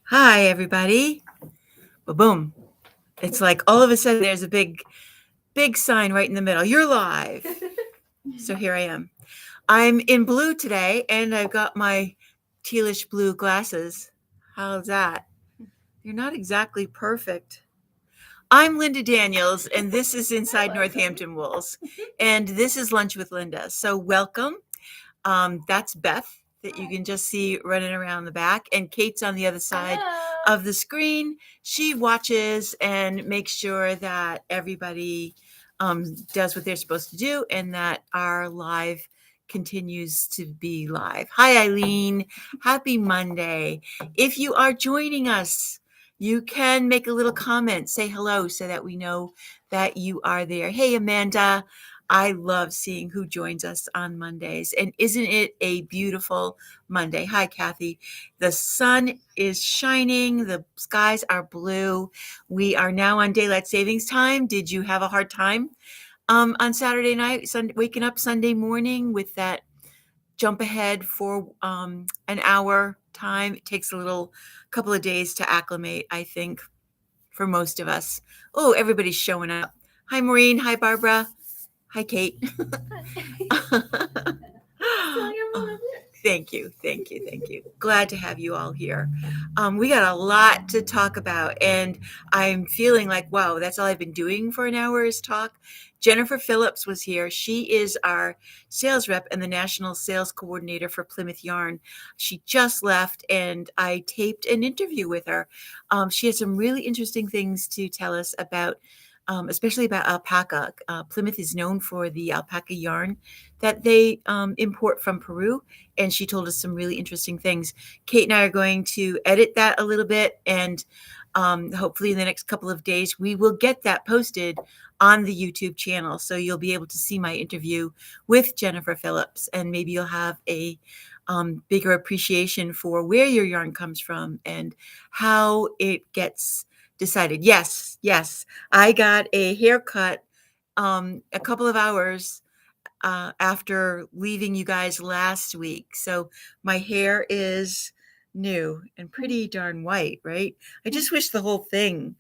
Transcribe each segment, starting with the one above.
Hi, everybody. Boom. It's like all of a sudden there's a big sign right in the middle. You're live. So here I am. I'm in blue today and I've got my tealish blue glasses. How's that? You're not exactly perfect. I'm Linda Daniels and this is Inside Northampton Wools. And this is Lunch with Linda. So welcome. That's Beth that you can just see running around the back. And Kate's on the other side of the screen. She watches and makes sure that everybody does what they're supposed to do and that our live continues to be live. Hi, Eileen. Happy Monday. If you are joining us, you can make a little comment, say hello so that we know that you are there. Hey, Amanda. I love seeing who joins us on Mondays. And isn't it a beautiful Monday? Hi, Kathy. The sun is shining. The skies are blue. We are now on daylight savings time. Did you have a hard time on Saturday night, waking up Sunday morning with that jump ahead for an hour time? It takes a couple of days to acclimate, I think, for most of us. Oh, everybody's showing up. Hi, Maureen. Hi, Barbara. Hi, Kate. Thank you. Glad to have you all here. We got a lot to talk about, and I'm feeling like, wow, that's all I've been doing for an hour is talk. Jennifer Phillips was here. She is our sales rep and the national sales coordinator for Plymouth Yarn. She just left, and I taped an interview with her. She has some really interesting things to tell us about especially about alpaca. Plymouth is known for the alpaca yarn that they import from Peru, and she told us some really interesting things. Kate and I are going to edit that a little bit, and hopefully in the next couple of days, we will get that posted on the YouTube channel, so you'll be able to see my interview with Jennifer Phillips, and maybe you'll have a bigger appreciation for where your yarn comes from and how it gets decided. Yes, I got a haircut a couple of hours after leaving you guys last week. So my hair is new and pretty darn white, right? I just wish the whole thing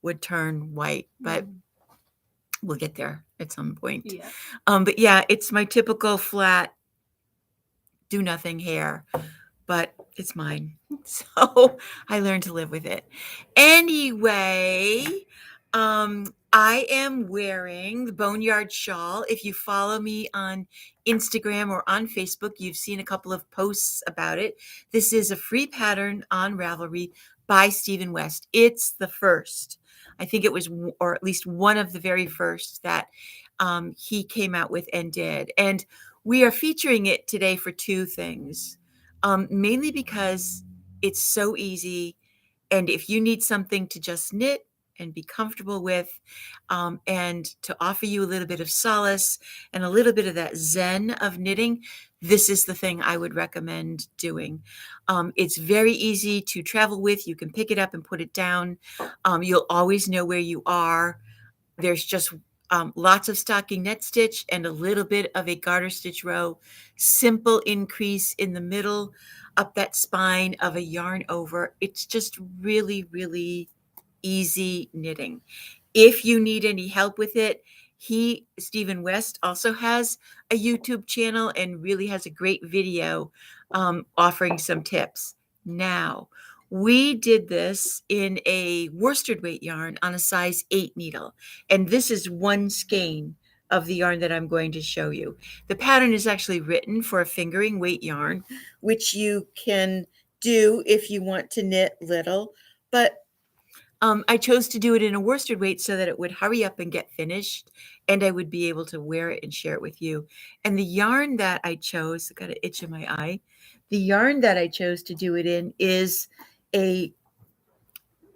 would turn white, but we'll get there at some point. Yeah. But yeah, it's my typical flat, do nothing hair, but it's mine. So I learned to live with it. Anyway, I am wearing the Boneyard Shawl. If you follow me on Instagram or on Facebook, you've seen a couple of posts about it. This is a free pattern on Ravelry by Stephen West. It's the first. I think it was, or at least one of the very first that he came out with and did. And we are featuring it today for two things. Mainly because it's so easy. And if you need something to just knit and be comfortable with, and to offer you a little bit of solace and a little bit of that zen of knitting, this is the thing I would recommend doing. It's very easy to travel with. You can pick it up and put it down. You'll always know where you are. There's just lots of stocking net stitch and a little bit of a garter stitch row, simple increase in the middle, up that spine of a yarn over. It's just really, really easy knitting. If you need any help with it, Stephen West, also has a YouTube channel and really has a great video offering some tips. Now, we did this in a worsted weight yarn on a size 8 needle, and this is one skein of the yarn that I'm going to show you. The pattern is actually written for a fingering weight yarn, which you can do if you want to knit little, but I chose to do it in a worsted weight so that it would hurry up and get finished, and I would be able to wear it and share it with you. And the yarn that I chose, I got an itch in my eye. The yarn that I chose to do it in is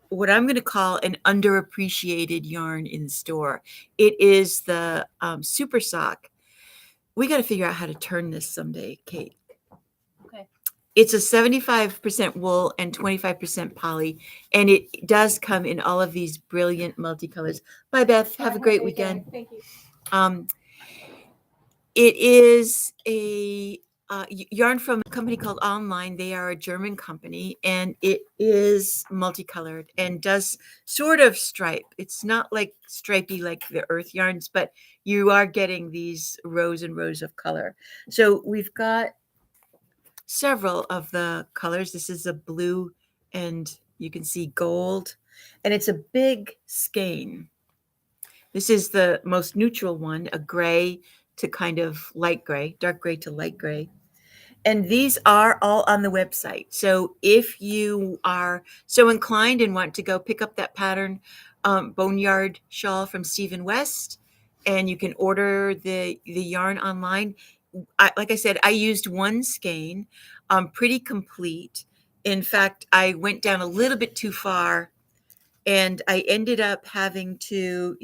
what I'm going to call an underappreciated yarn in the store. It is the Super Sock. We got to figure out how to turn this someday, Kate. Okay. It's a 75% wool and 25% poly, and it does come in all of these brilliant multicolors. Bye, Beth. Have a great weekend. Thank you. It is a yarn from a company called Online. They are a German company, and it is multicolored and does sort of stripe. It's not like stripy like the earth yarns, but you are getting these rows and rows of color. So we've got several of the colors. This is a blue, and you can see gold, and it's a big skein. This is the most neutral one, a gray to kind of light gray, dark gray to light gray. And these are all on the website. So if you are so inclined and want to go pick up that pattern, Boneyard Shawl from Stephen West, and you can order the yarn online. Like I said, I used one skein, pretty complete. In fact, I went down a little bit too far, and I ended up having to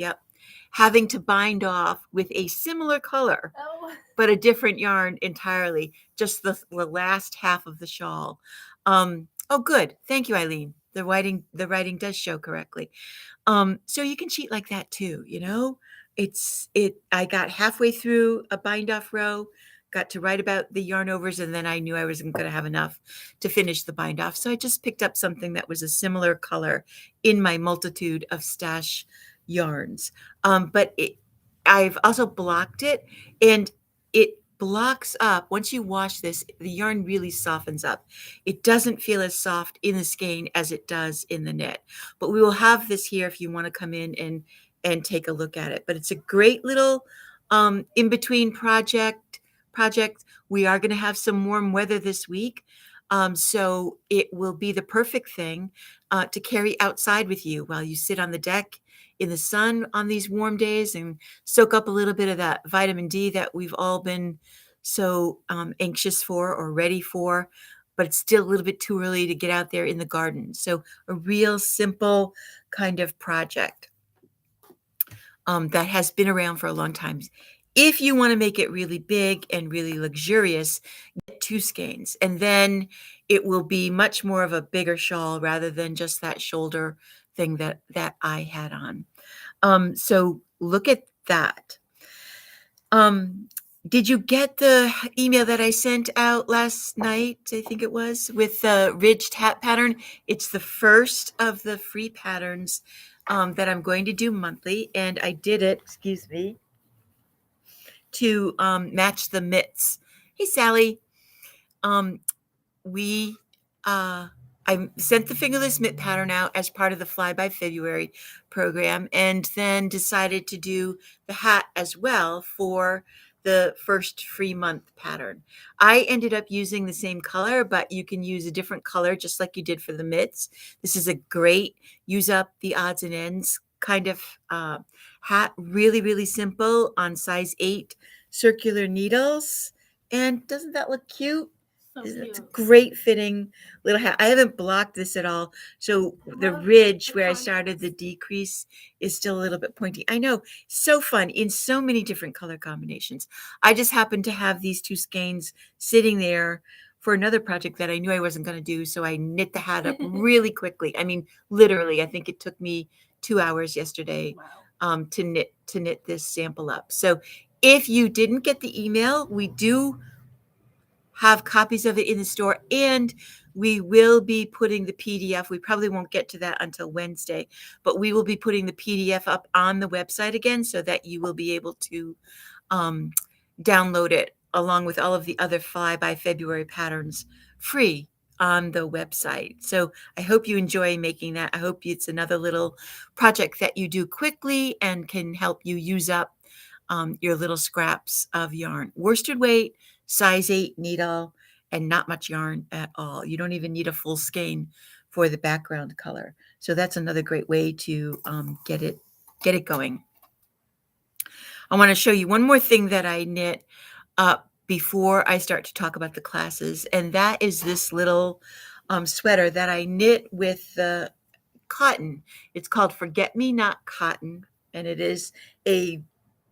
bind off with a similar color, but a different yarn entirely, just the last half of the shawl. Oh, good. Thank you, Eileen. The writing does show correctly. So you can cheat like that too, you know? I got halfway through a bind off row, got to write about the yarn overs, and then I knew I wasn't going to have enough to finish the bind off. So I just picked up something that was a similar color in my multitude of stash yarns. But I've also blocked it, and it blocks up. Once you wash this, the yarn really softens up. It doesn't feel as soft in the skein as it does in the knit. But we will have this here if you want to come in and take a look at it. But it's a great little in between project. We are going to have some warm weather this week. So it will be the perfect thing to carry outside with you while you sit on the deck in the sun on these warm days and soak up a little bit of that vitamin D that we've all been so anxious for or ready for, but it's still a little bit too early to get out there in the garden. So a real simple kind of project that has been around for a long time. If you want to make it really big and really luxurious, get 2 skeins, and then it will be much more of a bigger shawl rather than just that shoulder thing that I had on. So look at that. Did you get the email that I sent out last night? I think it was with the ridged hat pattern. It's the first of the free patterns that I'm going to do monthly, and I did it. Excuse me. To match the mitts. Hey, Sally. I sent the fingerless mitt pattern out as part of the Fly by February program, and then decided to do the hat as well for the first free month pattern. I ended up using the same color, but you can use a different color just like you did for the mitts. This is a great use up the odds and ends kind of hat. Really, really simple on size 8 circular needles. And doesn't that look cute? So It's a cute. great fitting little hat. I haven't blocked this at all. So the ridge where I started the decrease is still a little bit pointy. I know, so fun in so many different color combinations. I just happened to have these 2 skeins sitting there for another project that I knew I wasn't going to do. So I knit the hat up really quickly. I mean, literally, I think it took me 2 hours yesterday to knit this sample up. So if you didn't get the email, we do have copies of it in the store, and we will be putting the PDF. We probably won't get to that until Wednesday, but we will be putting the PDF up on the website again so that you will be able to download it along with all of the other Fly by February patterns free on the website. So I hope you enjoy making that. I hope it's another little project that you do quickly and can help you use up your little scraps of yarn. Worsted weight, size 8 needle, and not much yarn at all. You don't even need a full skein for the background color. So that's another great way to get it going. I want to show you one more thing that I knit before I start to talk about the classes, and that is this little sweater that I knit with the cotton. It's called Forget Me Not Cotton, and it is a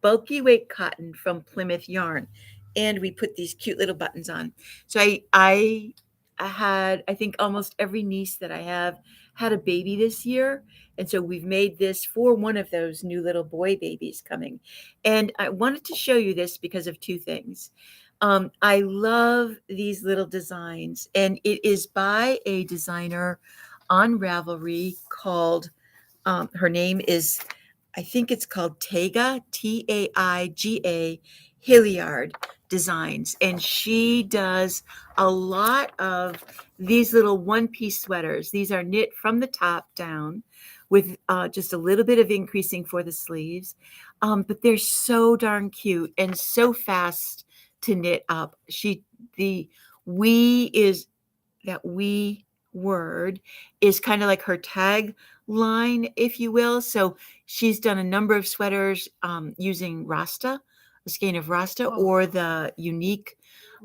bulky weight cotton from Plymouth Yarn. And we put these cute little buttons on. So I had, I think almost every niece that I have had a baby this year. And so we've made this for one of those new little boy babies coming. And I wanted to show you this because of 2 things. I love these little designs, and it is by a designer on Ravelry called, her name is, I think it's called Taiga, Taiga Hilliard Designs. And she does a lot of these little one-piece sweaters. These are knit from the top down with just a little bit of increasing for the sleeves. But they're so darn cute and so fast to knit up. The we is that we word is kind of like her tag line, if you will. So she's done a number of sweaters using Rasta, a skein of Rasta, or the unique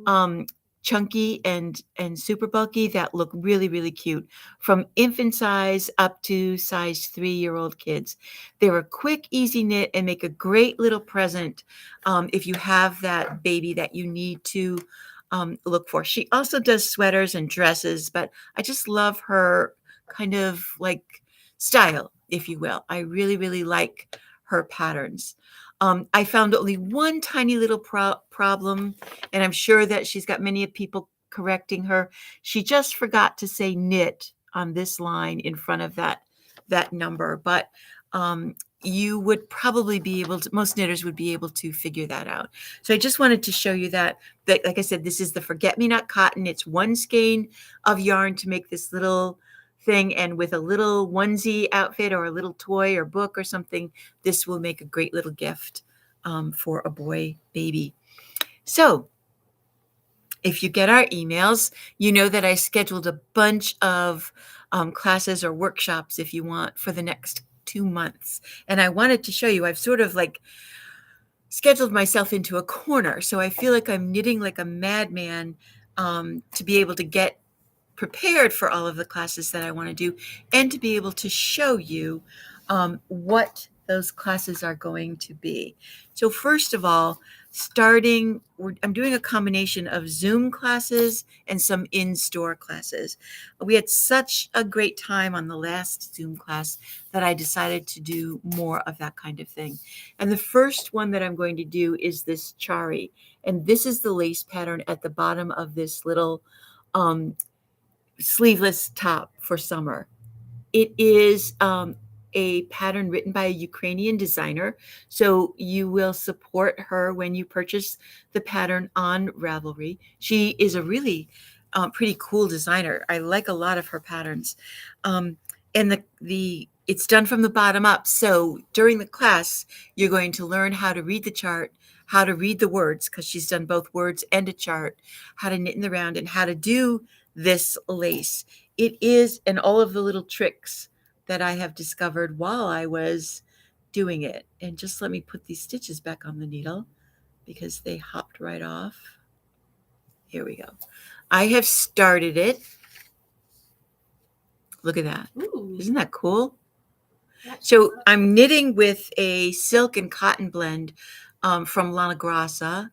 um, chunky and super bulky that look really, really cute from infant size up to size 3-year-old kids. They're a quick, easy knit and make a great little present if you have that baby that you need to look for. She also does sweaters and dresses, but I just love her kind of like style, if you will. I really, really like her patterns. I found only one tiny little problem, and I'm sure that she's got many people correcting her. She just forgot to say knit on this line in front of that number, but you would probably be able to, most knitters would be able to figure that out. So I just wanted to show you that, like I said, this is the Forget-Me-Not cotton. It's one skein of yarn to make this little thing, and with a little onesie outfit or a little toy or book or something, this will make a great little gift for a boy baby. So if you get our emails, you know that I scheduled a bunch of classes or workshops, if you want, for the next 2 months. And I wanted to show you, I've sort of like scheduled myself into a corner. So I feel like I'm knitting like a madman to be able to get prepared for all of the classes that I want to do and to be able to show you what those classes are going to be. So first of all, I'm doing a combination of Zoom classes and some in-store classes. We had such a great time on the last Zoom class that I decided to do more of that kind of thing. And the first one that I'm going to do is this Chari. And this is the lace pattern at the bottom of this little sleeveless top for summer. It is a pattern written by a Ukrainian designer. So you will support her when you purchase the pattern on Ravelry. She is a really pretty cool designer. I like a lot of her patterns. And it's done from the bottom up. So during the class, you're going to learn how to read the chart, how to read the words, because she's done both words and a chart, how to knit in the round, and how to do this lace. It is, and all of the little tricks that I have discovered while I was doing it. And just let me put these stitches back on the needle because they hopped right off. Here we go. I have started it. Look at that. Ooh. Isn't that cool? So I'm knitting with a silk and cotton blend from Lana Grassa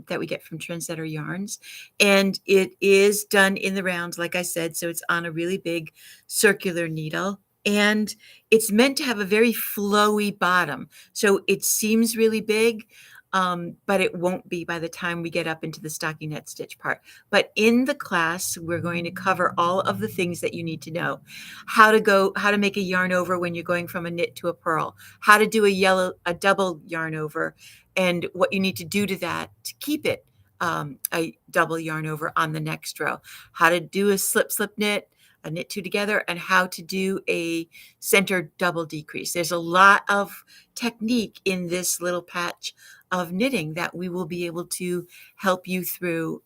that we get from Trendsetter Yarns. And it is done in the round, like I said, so it's on a really big circular needle. And it's meant to have a very flowy bottom. So it seems really big, but it won't be by the time we get up into the stockinette stitch part. But in the class, we're going to cover all of the things that you need to know. How to make a yarn over when you're going from a knit to a purl, how to do a double yarn over, and what you need to do to that to keep it a double yarn over on the next row, how to do a slip knit, a knit two together, and how to do a center double decrease. There's a lot of technique in this little patch of knitting that we will be able to help you through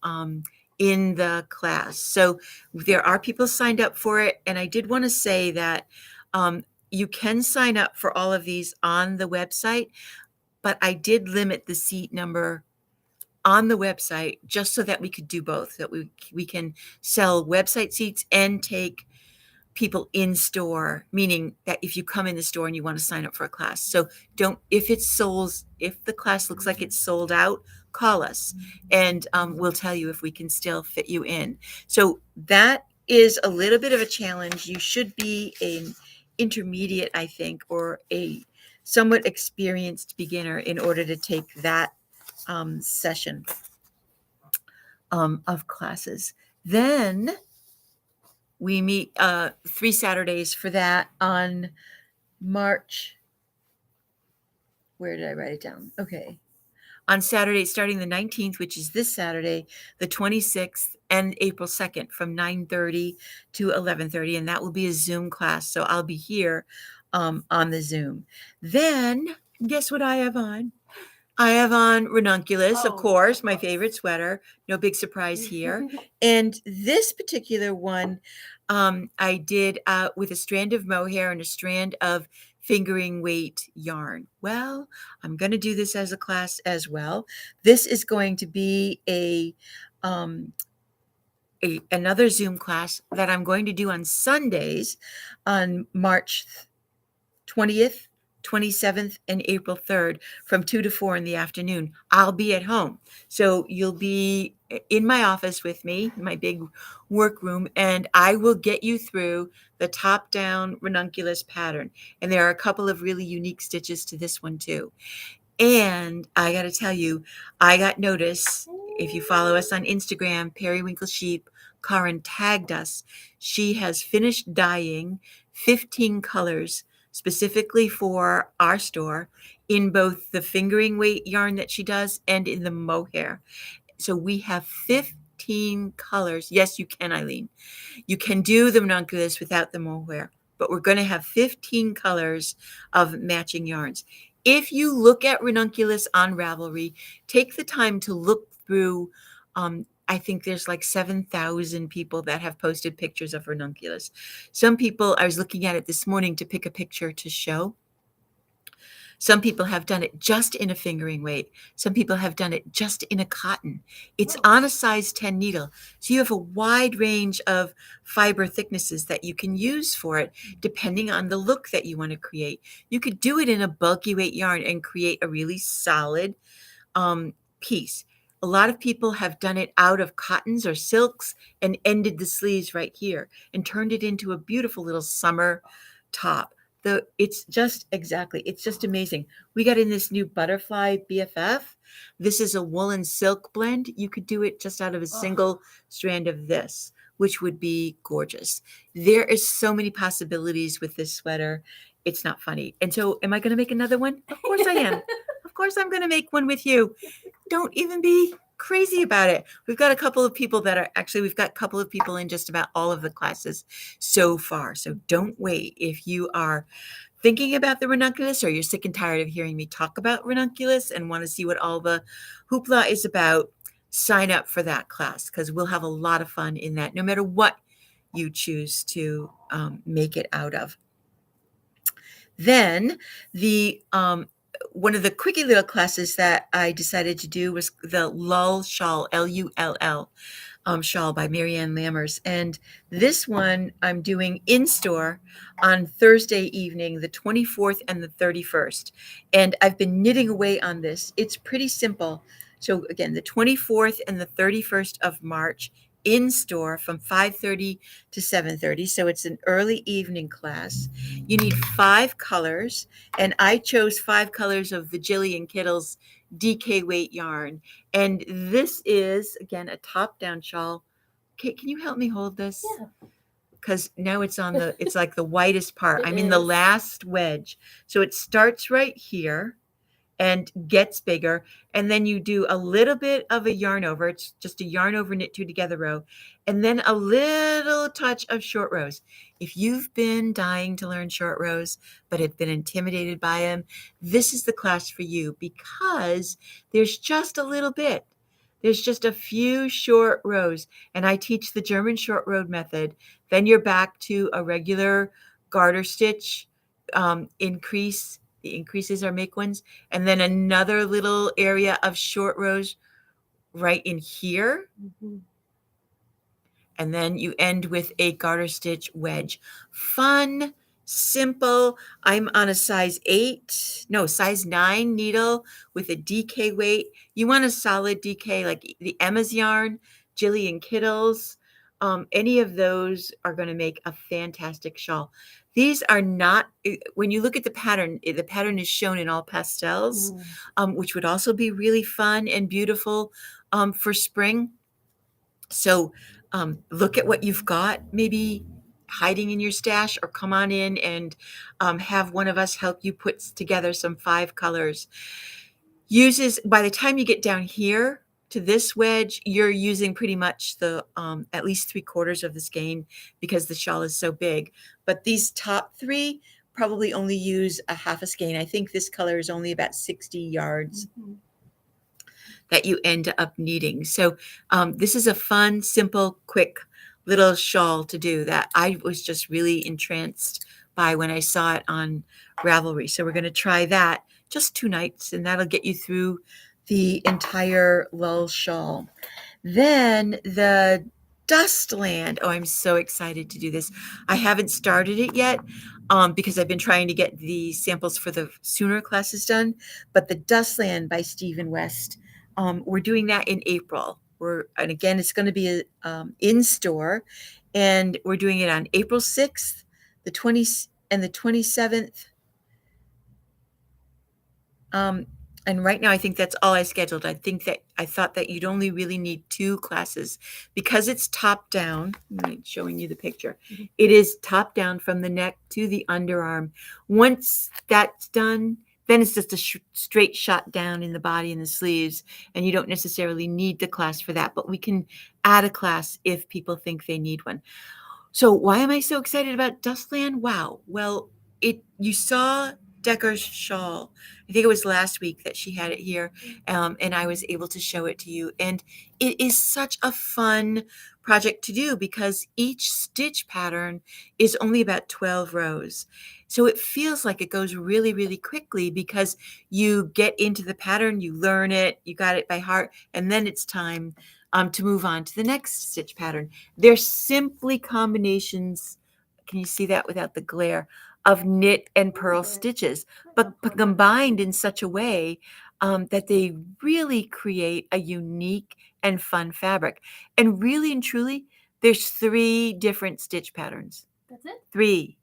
in the class. So there are people signed up for it. And I did want to say that you can sign up for all of these on the website, but I did limit the seat number on the website just so that we could do both, that we can sell website seats and take people in store, meaning that if you come in the store and you want to sign up for a class. So if the class looks like it's sold out, call us and we'll tell you if we can still fit you in. So that is a little bit of a challenge. You should be an intermediate, I think, or a somewhat experienced beginner in order to take that session. of classes. Then we meet 3 Saturdays for that on March. Where did I write it down? Okay. On Saturday, starting the 19th, which is this Saturday, the 26th, and April 2nd from 9:30 to 11:30. And that will be a Zoom class. So I'll be here on the Zoom. Then, guess what I have on? I have on ranunculus, of course, my favorite sweater. No big surprise here. And this particular one, I did with a strand of mohair and a strand of fingering weight yarn. Well, I'm going to do this as a class as well. This is going to be another Zoom class that I'm going to do on Sundays on March 20th, 27th, and April 3rd from 2 to 4 in the afternoon. I'll be at home. So you'll be in my office with me, my big workroom, and I will get you through the top-down ranunculus pattern. And there are a couple of really unique stitches to this one too. And I got to tell you, I got notice. If you follow us on Instagram, Periwinkle Sheep, Karin tagged us. She has finished dyeing 15 colors specifically for our store in both the fingering weight yarn that she does and in the mohair. So we have 15 colors. Yes, you can, Eileen. You can do the ranunculus without the mohair, but we're going to have 15 colors of matching yarns. If you look at ranunculus on Ravelry, take the time to look through. I think there's like 7,000 people that have posted pictures of ranunculus. Some people, I was looking at it this morning to pick a picture to show. Some people have done it just in a fingering weight. Some people have done it just in a cotton. It's on a size 10 needle. So you have a wide range of fiber thicknesses that you can use for it, depending on the look that you want to create. You could do it in a bulky weight yarn and create a really solid piece. A lot of people have done it out of cottons or silks and ended the sleeves right here and turned it into a beautiful little summer top. It's just amazing. We got in this new butterfly BFF. This is a woolen silk blend. You could do it just out of a single strand of this, which would be gorgeous. There is so many possibilities with this sweater. It's not funny. And so am I going to make another one? Of course I am. Of course I'm going to make one with you. Don't even be crazy about it. We've got a couple of people in just about all of the classes so far. So don't wait. If you are thinking about the ranunculus or you're sick and tired of hearing me talk about ranunculus and want to see what all the hoopla is about, sign up for that class because we'll have a lot of fun in that, no matter what you choose to make it out of. Then one of the quickie little classes that I decided to do was the Lull Shawl, Lull shawl by Marianne Lammers. And this one I'm doing in store on Thursday evening, the 24th and the 31st. And I've been knitting away on this. It's pretty simple. So again, the 24th and the 31st of March in store from 5:30 to 7:30. So it's an early evening class. You need 5 colors, and I chose 5 colors of the Jillian Kittles DK weight yarn. And this is, again, a top-down shawl. Kate, can you help me hold this? Yeah. Because now it's like the whitest part. I'm in the last wedge. So it starts right here and gets bigger. And then you do a little bit of a yarn over. It's just a yarn over knit 2 together row. And then a little touch of short rows. If you've been dying to learn short rows, but have been intimidated by them, this is the class for you because there's just a little bit. There's just a few short rows. And I teach the German short row method. Then you're back to a regular garter stitch increase. The increases are make ones, and then another little area of short rows right in here. Mm-hmm. And then you end with a garter stitch wedge. Fun, simple. I'm on a size 9 needle with a DK weight. You want a solid DK like the Emma's yarn, Jillian Kittles. Any of those are going to make a fantastic shawl. These are not, when you look at the pattern is shown in all pastels, which would also be really fun and beautiful for spring. So look at what you've got, maybe hiding in your stash, or come on in and have one of us help you put together some 5 colors. Uses, by the time you get down here to this wedge, you're using pretty much the at least 3/4 of the skein because the shawl is so big. But these top 3 probably only use a half a skein. I think this color is only about 60 yards that you end up needing. So this is a fun, simple, quick little shawl to do that I was just really entranced by when I saw it on Ravelry. So we're going to try that just 2 nights, and that'll get you through the entire lull shawl. Then the Dustland. Oh, I'm so excited to do this. I haven't started it yet because I've been trying to get the samples for the sooner classes done. But the Dustland by Stephen West, we're doing that in April. And again, it's going to be in store, and we're doing it on April 6th, the 20th, and the 27th. And right now, I think that's all I scheduled. I thought that you'd only really need 2 classes because it's top down. I'm showing you the picture. It is top down from the neck to the underarm. Once that's done, then it's just a straight shot down in the body and the sleeves, and you don't necessarily need the class for that, but we can add a class if people think they need one. So why am I so excited about Dustland? Wow. Well, you saw Decker's shawl. I think it was last week that she had it here, and I was able to show it to you. And it is such a fun project to do because each stitch pattern is only about 12 rows. So it feels like it goes really, really quickly because you get into the pattern, you learn it, you got it by heart, and then it's time to move on to the next stitch pattern. They're simply combinations. Can you see that without the glare? Of knit and purl stitches, but combined in such a way that they really create a unique and fun fabric. And really and truly, there's 3 different stitch patterns. That's it? 3,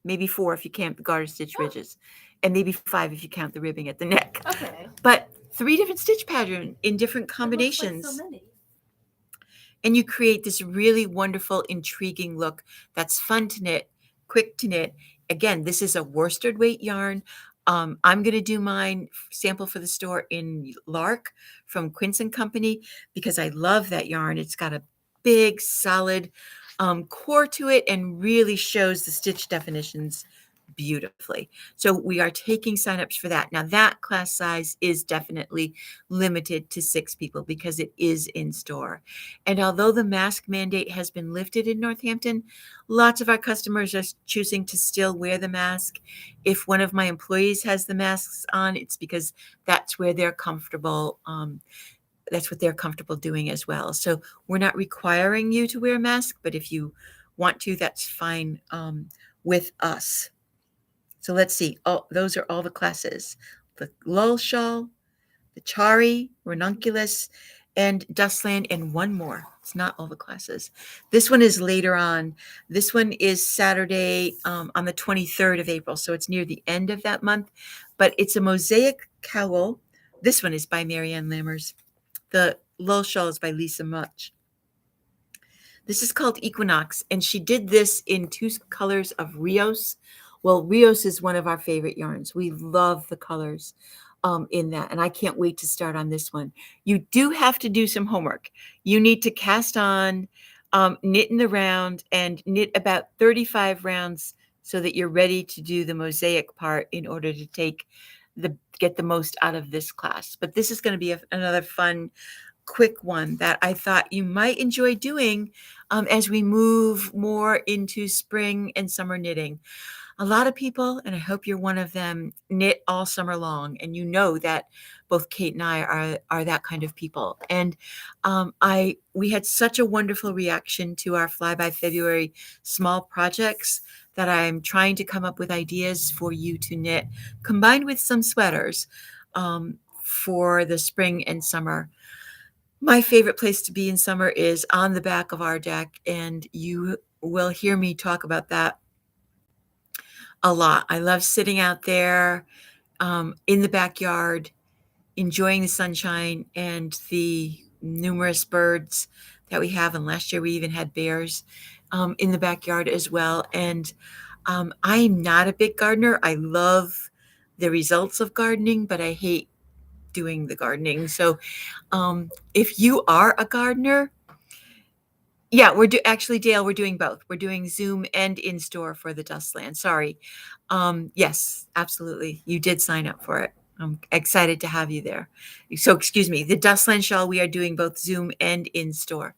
maybe 4 if you count the garter stitch ridges, and maybe 5 if you count the ribbing at the neck. Okay. But 3 different stitch patterns in different combinations. It looks like so many. And you create this really wonderful, intriguing look that's fun to knit, quick to knit. Again, this is a worsted weight yarn. I'm going to do mine sample for the store in Lark from Quince & Company because I love that yarn. It's got a big, solid core to it and really shows the stitch definitions beautifully. So we are taking signups for that. Now that class size is definitely limited to 6 people because it is in store. And although the mask mandate has been lifted in Northampton, lots of our customers are choosing to still wear the mask. If one of my employees has the masks on, it's because that's where they're comfortable. That's what they're comfortable doing as well. So we're not requiring you to wear a mask, but if you want to, that's fine with us. So let's see. Oh, those are all the classes. The lull shawl, the Chari, ranunculus, and Dustland, and one more. It's not all the classes. This one is later on. This one is Saturday on the 23rd of April, so it's near the end of that month. But it's a mosaic cowl. This one is by Marianne Lammers. The lull shawl is by Lisa Much. This is called Equinox, and she did this in 2 colors of Rios. Well, Rios is one of our favorite yarns. We love the colors in that, and I can't wait to start on this one. You do have to do some homework. You need to cast on, knit in the round, and knit about 35 rounds so that you're ready to do the mosaic part in order to get the most out of this class. But this is going to be another fun, quick one that I thought you might enjoy doing as we move more into spring and summer knitting. A lot of people, and I hope you're one of them, knit all summer long, and you know that both Kate and I are that kind of people. And we had such a wonderful reaction to our Fly by February small projects that I'm trying to come up with ideas for you to knit, combined with some sweaters for the spring and summer. My favorite place to be in summer is on the back of our deck, and you will hear me talk about that a lot. I love sitting out there in the backyard, enjoying the sunshine and the numerous birds that we have. And last year we even had bears in the backyard as well. And I'm not a big gardener. I love the results of gardening, but I hate doing the gardening. So if you are a gardener, yeah, actually, Dale, we're doing both. We're doing Zoom and in-store for the Dustland. Sorry. Yes, absolutely. You did sign up for it. I'm excited to have you there. So excuse me, the Dustland Shawl, we are doing both Zoom and in-store.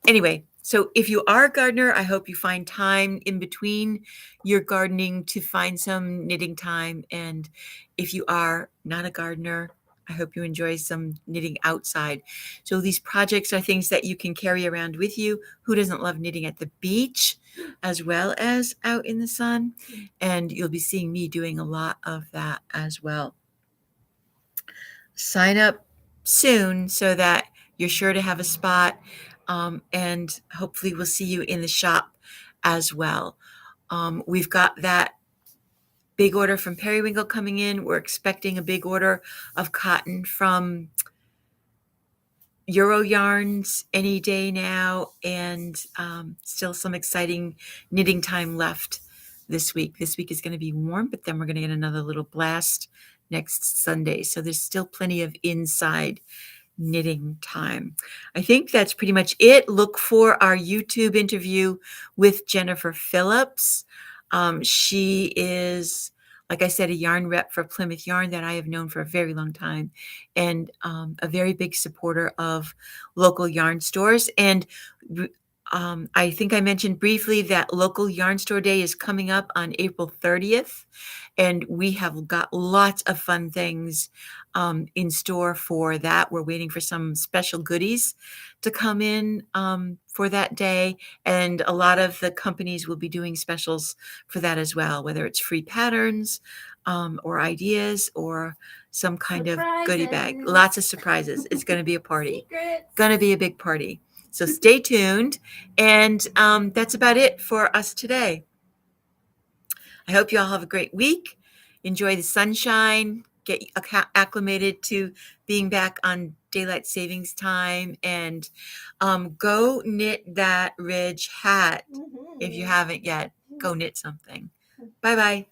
Anyway, so if you are a gardener, I hope you find time in between your gardening to find some knitting time. And if you are not a gardener, I hope you enjoy some knitting outside. So these projects are things that you can carry around with you. Who doesn't love knitting at the beach as well as out in the sun? And you'll be seeing me doing a lot of that as well. Sign up soon so that you're sure to have a spot. And hopefully we'll see you in the shop as well. We've got that big order from Periwinkle coming in. We're expecting a big order of cotton from Euro Yarns any day now, and still some exciting knitting time left this week. This week is going to be warm, but then we're going to get another little blast next Sunday. So there's still plenty of inside knitting time. I think that's pretty much it. Look for our YouTube interview with Jennifer Phillips. She is, like I said, a yarn rep for Plymouth Yarn that I have known for a very long time, and a very big supporter of local yarn stores. And I think I mentioned briefly that local yarn store day is coming up on April 30th, and we have got lots of fun things in store for that. We're waiting for some special goodies to come in for that day, and a lot of the companies will be doing specials for that as well, whether it's free patterns or ideas or some kind of goodie bag. Lots of surprises. It's going to be a party. Going to be a big party. So stay tuned. And that's about it for us today. I hope you all have a great week. Enjoy the sunshine. Get acclimated to being back on daylight savings time. And go knit that ridge hat. If you haven't yet, go knit something. Bye-bye.